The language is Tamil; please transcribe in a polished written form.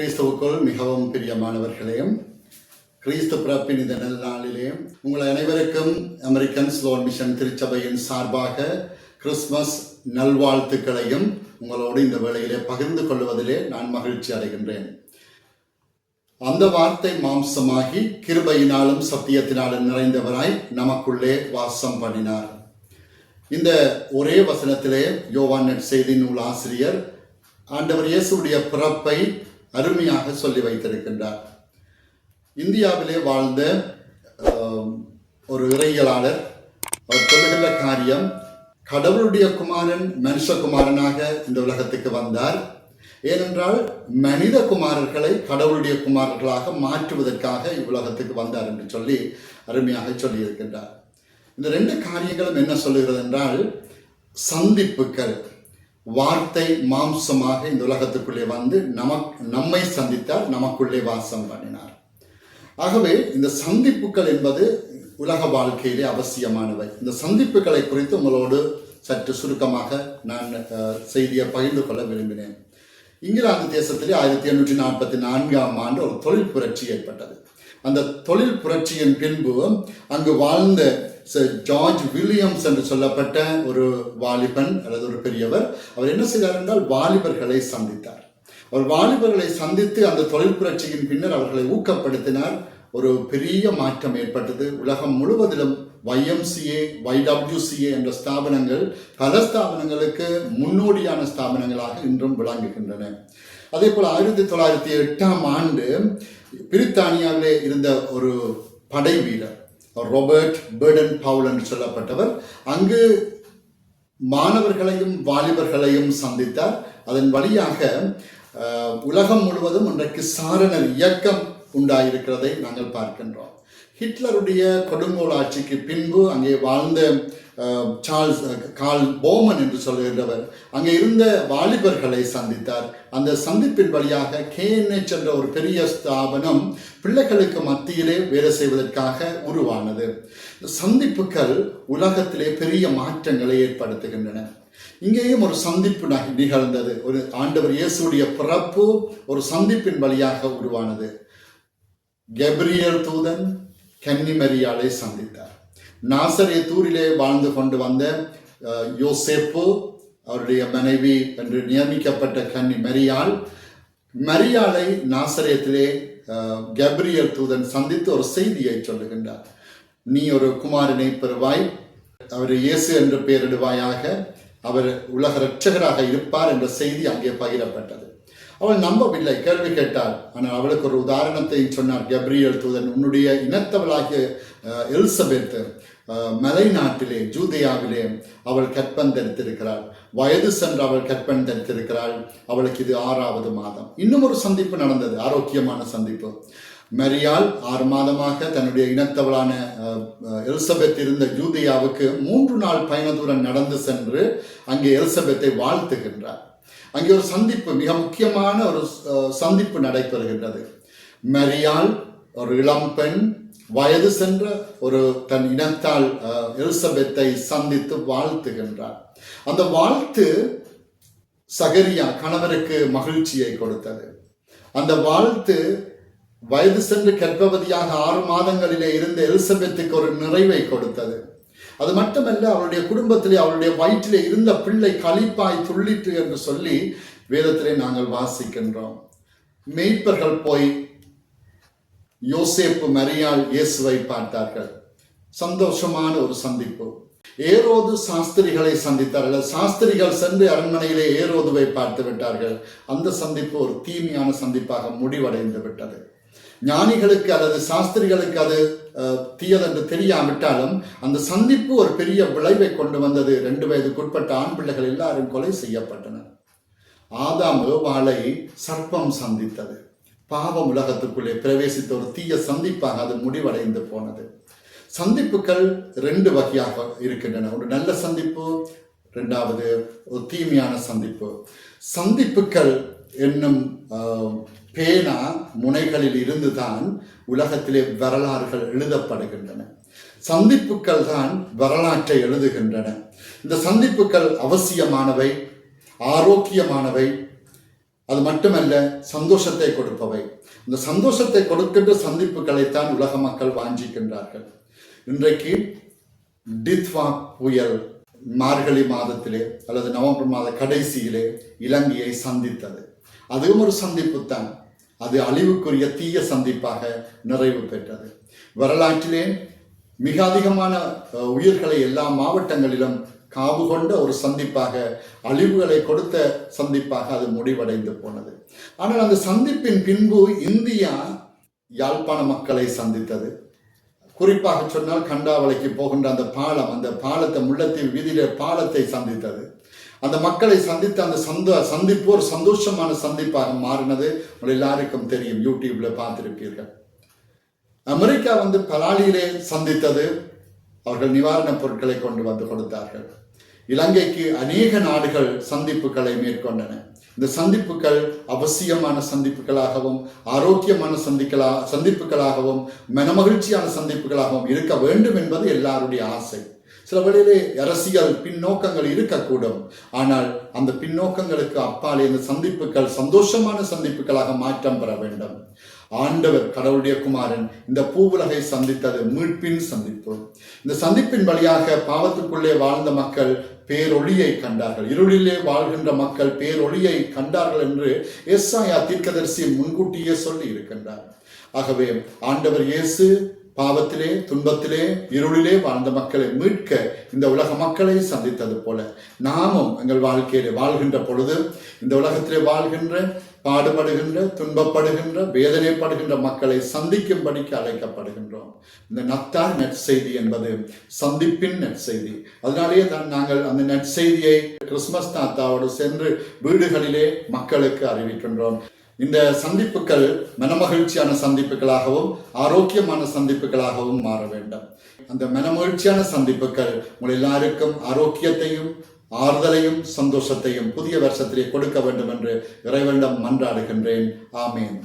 கிறிஸ்துவுக்குள் மிகவும் பிரியமானவர்களே, கிறிஸ்து பிறப்பின் இந்த நல்ல நாளிலே உங்கள் அனைவருக்கும் அமெரிக்கன் ஸ்லோன் மிஷன் திருச்சபையின் சார்பாக கிறிஸ்துமஸ் நல்வாழ்த்துக்களையும் உங்களோடு இந்த வேளையிலே பகிர்ந்து கொள்வதிலே நான் மகிழ்ச்சி அடைகின்றேன். அந்த வார்த்தை மாம்சமாகி கிருபையினாலும் சத்தியத்தினாலும் நிறைந்தவராய் நமக்குள்ளே வாசம் பண்ணினார். இந்த ஒரே வசனத்திலே யோவான் நற்செய்தி நூல் ஆசிரியர் ஆண்டவர் இயேசுடைய பிறப்பை அருமையாக சொல்லி வைத்திருக்கின்றார். இந்தியாவிலே வாழ்ந்த ஒரு இறையியலாளர் அவர் சொல்லுகின்ற காரியம், கடவுளுடைய குமாரன் மனுஷகுமாரனாக இந்த உலகத்துக்கு வந்தார். ஏனென்றால் மனித குமாரர்களை கடவுளுடைய குமாரர்களாக மாற்றுவதற்காக இவ்வுலகத்துக்கு வந்தார் என்று சொல்லி அருமையாக சொல்லியிருக்கின்றார். இந்த ரெண்டு காரியங்களும் என்ன சொல்லுகிறது என்றால், சந்திப்புகள். வார்த்தை மாம்சமாக இந்த உலகத்துக்குள்ளே வந்து நம்மை சந்தித்தார், நமக்குள்ளே வாசம் பண்ணினார். ஆகவே இந்த சந்திப்புகள் என்பது உலக வாழ்க்கையிலே அவசியமானவை. இந்த சந்திப்புகளை குறித்து உங்களோடு சற்று சுருக்கமாக நான் செய்தியை பகிர்ந்து கொள்ள விரும்பினேன். இங்கிலாந்து தேசத்திலே 1844 ஒரு தொழில் புரட்சி ஏற்பட்டது. அந்த தொழில் புரட்சியின் பின்பு அங்கு வாழ்ந்த ஜார்ஜ் வில்லியம்ஸ் என்று சொல்லப்பட்ட ஒரு வாலிபன் அல்லது ஒரு பெரியவர், அவர் என்ன செய்தார் என்றால் வாலிபர்களை சந்தித்தார். அவர் வாலிபர்களை சந்தித்து அந்த தொழில் புரட்சியின் பின்னர் அவர்களை ஊக்கப்படுத்தினார். ஒரு பெரிய மாற்றம் ஏற்பட்டது. உலகம் முழுவதிலும் YMCA, YWCA என்ற ஸ்தாபனங்கள் பல ஸ்தாபனங்களுக்கு முன்னோடியான ஸ்தாபனங்களாக இன்றும் விளங்குகின்றன. அதே போல் 1908 பிரித்தானியாவிலே இருந்த ஒரு படை வீரர் ராபர்ட் பேடன் பவுல் என்று சொல்லப்பட்டவர் அங்கு மாணவர்களையும் வாலிபர்களையும் சந்தித்தார். அதன் வழியாக உலகம் முழுவதும் இன்றைக்கு சாரணர் இயக்கம் உண்டாயிருக்கிறதை நாங்கள் பார்க்கின்றோம். ஹிட்லருடைய கொடுங்கோல் ஆட்சிக்கு பின்பு அங்கே வாழ்ந்த கார்ல் போமன் என்று சொல்லுகின்றவர் அங்கே இருந்த வாலிபர்களை சந்தித்தார். அந்த சந்திப்பின் வழியாக KNH என்ற ஒரு பெரிய ஸ்தாபனம் பிள்ளைகளுக்கு மத்தியிலே வேலை செய்வதற்காக உருவானது. சந்திப்புகள் உலகத்திலே பெரிய மாற்றங்களை ஏற்படுத்துகின்றன. இங்கேயும் ஒரு சந்திப்பு நிகழ்ந்தது. ஒரு ஆண்டவர் இயேசுடைய பிறப்பு ஒரு சந்திப்பின் வழியாக உருவானது. கெப்ரியல் தூதன் கன்னி மரியாளை சந்தித்தார். நாசரேத்தூரிலே வாழ்ந்து கொண்டு வந்த யோசேப்பு, அவருடைய மனைவி என்று நியமிக்கப்பட்ட கன்னி மரியாளை நாசரேத்திலே கெப்ரியல் தூதன் சந்தித்து ஒரு செய்தியை சொல்லுகின்றார். நீ ஒரு குமாரனை பெறுவாய், அவர் இயேசு என்று பெயரிடுவாயாக, அவர் உலக இரட்சகராக இருப்பார் என்ற செய்தி அங்கே பகிரப்பட்டது. அவள் நம்பவில்லை, கேள்வி கேட்டாள். ஆனால் அவளுக்கு ஒரு உதாரணத்தை சொன்னார் கெப்ரியல் தூதன். உன்னுடைய இனத்தவளாகிய எலிசபெத் மலை நாட்டிலே ஜூதேயாவிலே அவள் கற்பம் தரித்திருக்கிறாள். வயது சென்று அவள் கற்பம் தரித்திருக்கிறாள். அவளுக்கு இது 6வது மாதம். இன்னும் ஒரு சந்திப்பு நடந்தது, ஆரோக்கியமான சந்திப்பு. மரியாள் 6 மாதமாக தன்னுடைய இனத்தவளான எலிசபெத் இருந்த ஜூதேயாவுக்கு 3 நாள் பயண தூரம் நடந்து சென்று அங்கே எலிசபெத்தை வாழ்த்துகின்றார். அங்கே ஒரு சந்திப்பு, மிக முக்கியமான ஒரு சந்திப்பு நடைபெறுகின்றது. மரியாள் ஒரு இளம்பெண், வயது சென்ற ஒரு தன் இனத்தால் எலிசபெத்தை சந்தித்து வாழ்த்துகின்றார். அந்த வாழ்த்து சகரியா கணவருக்கு மகிழ்ச்சியை கொடுத்தது. அந்த வாழ்த்து வயது சென்று கர்ப்பவதியாக 6 மாதங்களிலே இருந்த எலிசபெத்துக்கு ஒரு நிறைவை கொடுத்தது. அது மட்டுமல்ல, அவருடைய குடும்பத்திலே அவருடைய வயிற்றிலே இருந்த பிள்ளை களிப்பாய் துள்ளிற்று என்று சொல்லி வேதத்திலே நாங்கள் வாசிக்கின்றோம். மேய்ப்பர்கள் போய் யோசேப்பு மரியாள் இயேசுவை பார்த்தார்கள். சந்தோஷமான ஒரு சந்திப்பு. ஏரோது சாஸ்திரிகளை சந்தித்தார்கள். சாஸ்திரிகள் சென்று அரண்மனையிலே ஏரோதுவை பார்த்து விட்டார்கள். அந்த சந்திப்பு ஒரு தீமையான சந்திப்பாக முடிவடைந்து விட்டது. ஞானிகளுக்கு அல்லது சாஸ்திரிகளுக்கு அது தீயதென்று தெரியாவிட்டாலும் அந்த சந்திப்பு ஒரு பெரிய விளைவை கொண்டு வந்தது. 2 வயதுக்குட்பட்ட ஆண் பிள்ளைகள் எல்லாரும் கொலை செய்யப்பட்டனர். ஆதாம் ஏவாளை சர்ப்பம் சந்தித்தது. பாவம் உலகத்துக்குள்ளே பிரவேசித்த ஒரு தீய சந்திப்பாக அது முடிவடைந்து போனது. சந்திப்புகள் 2 வகையாக இருக்கின்றன. ஒரு நல்ல சந்திப்பு, 2வது ஒரு தீமையான சந்திப்பு. சந்திப்புகள் என்னும் பேனா முனைகளில் இருந்துதான் உலகத்திலே வரலாறுகள் எழுதப்படுகின்றன. சந்திப்புகள் தான் வரலாற்றை எழுதுகின்றன. இந்த சந்திப்புகள் அவசியமானவை, ஆரோக்கியமானவை. அது மட்டுமல்ல, சந்தோஷத்தை கொடுப்பவை. இந்த சந்தோஷத்தை கொடுக்கின்ற சந்திப்புகளைத்தான் உலக மக்கள் வாஞ்சிக்கின்றார்கள். இன்றைக்கு டித்வா புயல் மார்கழி மாதத்திலே அல்லது நவம்பர் மாத கடைசியிலே இலங்கையை சந்தித்தது. அதுவும் ஒரு சந்திப்பு தான். அது அழிவுக்குரிய தீய சந்திப்பாக நிறைவு பெற்றது. வரலாற்றிலே மிக அதிகமான உயிர்களை எல்லா மாவட்டங்களிலும் காவு கொண்ட ஒரு சந்திப்பாக, அழிவுகளை கொடுத்த சந்திப்பாக அது முடிவடைந்து போனது. ஆனால் அந்த சந்திப்பின் பின்பு இந்தியா யாழ்ப்பாண மக்களை சந்தித்தது. குறிப்பாக சொன்னால் கண்டாவளைக்கு போகின்ற அந்த பாலம், அந்த பாலத்தை, முல்லைத்தீவு வீதியில பாலத்தை சந்தித்தது. அந்த மக்களை சந்தித்த அந்த சந்திப்பு ஒரு சந்தோஷமான சந்திப்பாக மாறினது. உங்கள் எல்லாருக்கும் தெரியும், யூடியூப்ல பார்த்திருப்பீர்கள். அமெரிக்கா பலாலியிலே சந்தித்தது. அவர்கள் நிவாரணப் பொருட்களை கொண்டு வந்து கொடுத்தார்கள். இலங்கைக்கு அநேக நாடுகள் சந்திப்புகளை மேற்கொண்டன. இந்த சந்திப்புகள் அவசியமான சந்திப்புகளாகவும் ஆரோக்கியமான சந்திப்புகளாகவும் மனமகிழ்ச்சியான சந்திப்புகளாகவும் இருக்க வேண்டும் என்பது எல்லாருடைய ஆசை. சில வேளையிலே அரசியல் பின்னோக்கங்கள் இருக்கக்கூடும். ஆனால் அந்த பின்னோக்கங்களுக்கு அப்பாலே இந்த சந்திப்புகள் சந்தோஷமான சந்திப்புகளாக மாற்றம் பெற வேண்டும். ஆண்டவர் கடவுளுடைய குமாரன் இந்த பூவுலகை சந்தித்தது மீட்பின் சந்திப்பு. இந்த சந்திப்பின் வழியாக பாவத்துக்குள்ளே வாழ்ந்த மக்கள் பேரொளியை கண்டார்கள். இருளிலே வாழ்கின்ற மக்கள் பேரொளியை கண்டார்கள் என்று எஸ்ஐயா தீர்க்கதரிசி முன்கூட்டியே சொல்லி இருக்கின்றார். ஆகவே ஆண்டவர் இயேசு பாவத்திலே, துன்பத்திலே, இருளிலே வாழ்ந்த மக்களை மீட்க இந்த உலக மக்களை சந்தித்தது போல நாமும் எங்கள் வாழ்க்கையிலே வாழ்கின்ற பொழுது இந்த உலகத்திலே வாழ்கின்ற, பாடுபடுகின்ற, துன்பப்படுகின்ற, வேதனைப்படுகின்ற மக்களை சந்திக்கும்படிக்கு அழைக்கப்படுகின்றோம். இந்த நத்தார் நற்செய்தி என்பது சந்திப்பின் நற்செய்தி. அதனாலேயே தான் நாங்கள் அந்த நற்செய்தியை கிறிஸ்துமஸ் தாத்தாவோடு சென்று வீடுகளிலே மக்களுக்கு அறிவிக்கின்றோம். இந்த சந்திப்புகள் மனமகிழ்ச்சியான சந்திப்புகளாகவும் ஆரோக்கியமான சந்திப்புகளாகவும் மாற வேண்டும். அந்த மனமகிழ்ச்சியான சந்திப்புகள் உங்கள் எல்லாருக்கும் ஆரோக்கியத்தையும் ஆறுதலையும் சந்தோஷத்தையும் புதிய வருஷத்திலே கொடுக்க வேண்டும் என்று இறைவனிடம் மன்றாடுகின்றேன். ஆமேன்.